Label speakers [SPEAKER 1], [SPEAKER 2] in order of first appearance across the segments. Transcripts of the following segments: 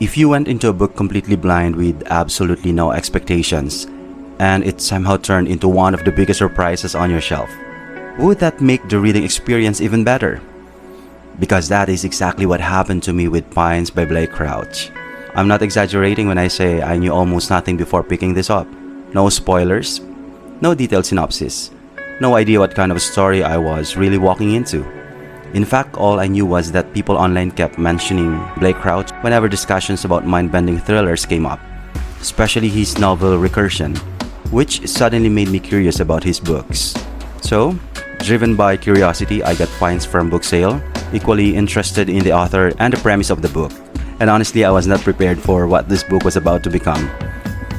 [SPEAKER 1] If you went into a book completely blind with absolutely no expectations, and it somehow turned into one of the biggest surprises on your shelf, would that make the reading experience even better? Because that is exactly what happened to me with Pines by Blake Crouch. I'm not exaggerating when I say I knew almost nothing before picking this up. No spoilers, no detailed synopsis, no idea what kind of story I was really walking into. In fact, all I knew was that people online kept mentioning Blake Crouch whenever discussions about mind-bending thrillers came up, especially his novel Recursion, which suddenly made me curious about his books. So, driven by curiosity, I got Pines from book sale, equally interested in the author and the premise of the book. And honestly, I was not prepared for what this book was about to become.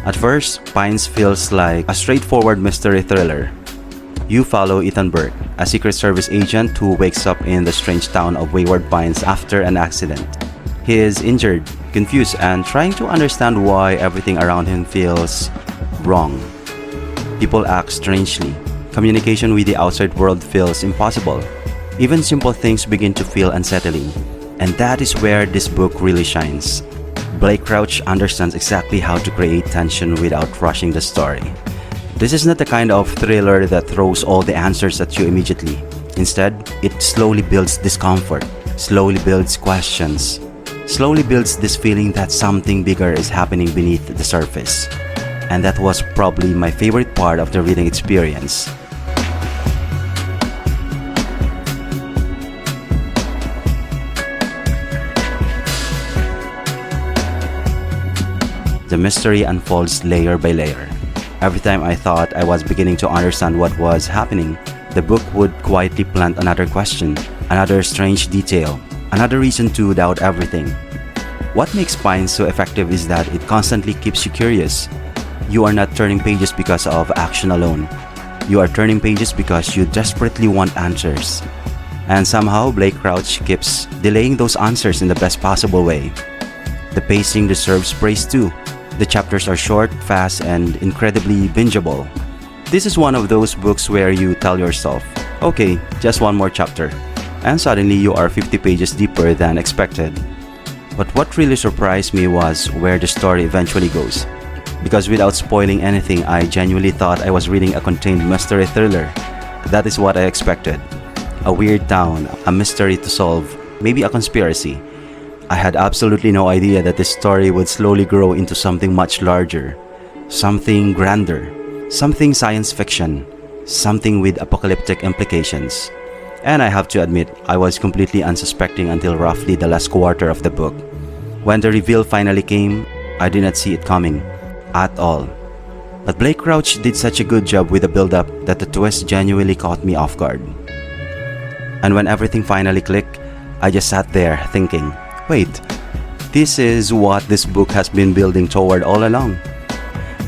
[SPEAKER 1] At first, Pines feels like a straightforward mystery thriller. You follow Ethan Burke, a Secret Service agent who wakes up in the strange town of Wayward Pines after an accident. He is injured, confused, and trying to understand why everything around him feels wrong. People act strangely. Communication with the outside world feels impossible. Even simple things begin to feel unsettling. And that is where this book really shines. Blake Crouch understands exactly how to create tension without rushing the story. This is not the kind of thriller that throws all the answers at you immediately. Instead, it slowly builds discomfort, slowly builds questions, slowly builds this feeling that something bigger is happening beneath the surface. And that was probably my favorite part of the reading experience. The mystery unfolds layer by layer. Every time I thought I was beginning to understand what was happening, the book would quietly plant another question, another strange detail, another reason to doubt everything. What makes Pines so effective is that it constantly keeps you curious. You are not turning pages because of action alone. You are turning pages because you desperately want answers. And somehow Blake Crouch keeps delaying those answers in the best possible way. The pacing deserves praise too. The chapters are short, fast, and incredibly bingeable. This is one of those books where you tell yourself, okay, just one more chapter, and suddenly you are 50 pages deeper than expected. But what really surprised me was where the story eventually goes. Because without spoiling anything, I genuinely thought I was reading a contained mystery thriller. That is what I expected. A weird town, a mystery to solve, maybe a conspiracy. I had absolutely no idea that this story would slowly grow into something much larger, something grander, something science fiction, something with apocalyptic implications. And I have to admit, I was completely unsuspecting until roughly the last quarter of the book. When the reveal finally came, I did not see it coming, at all. But Blake Crouch did such a good job with the build-up that the twist genuinely caught me off guard. And when everything finally clicked, I just sat there thinking, wait, this is what this book has been building toward all along.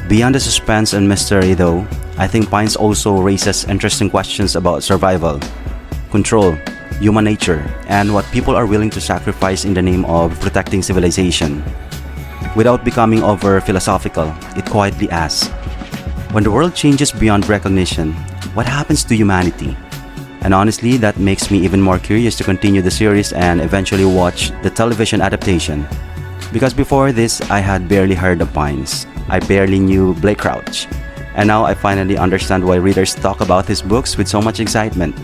[SPEAKER 1] Beyond the suspense and mystery though, I think Pines also raises interesting questions about survival, control, human nature, and what people are willing to sacrifice in the name of protecting civilization. Without becoming over philosophical, it quietly asks, when the world changes beyond recognition, what happens to humanity? And honestly, that makes me even more curious to continue the series and eventually watch the television adaptation. Because before this, I had barely heard of Pines. I barely knew Blake Crouch. And now I finally understand why readers talk about his books with so much excitement.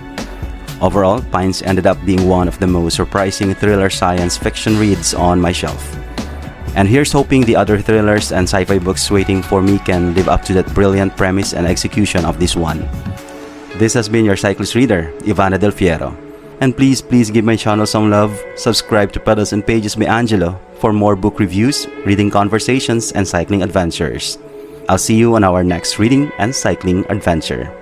[SPEAKER 1] Overall, Pines ended up being one of the most surprising thriller science fiction reads on my shelf. And here's hoping the other thrillers and sci-fi books waiting for me can live up to that brilliant premise and execution of this one. This has been your Cyclist Reader, Ivana Del Fiero. And please give my channel some love, subscribe to Pedals and Pages by Angelo for more book reviews, reading conversations, and cycling adventures. I'll see you on our next reading and cycling adventure.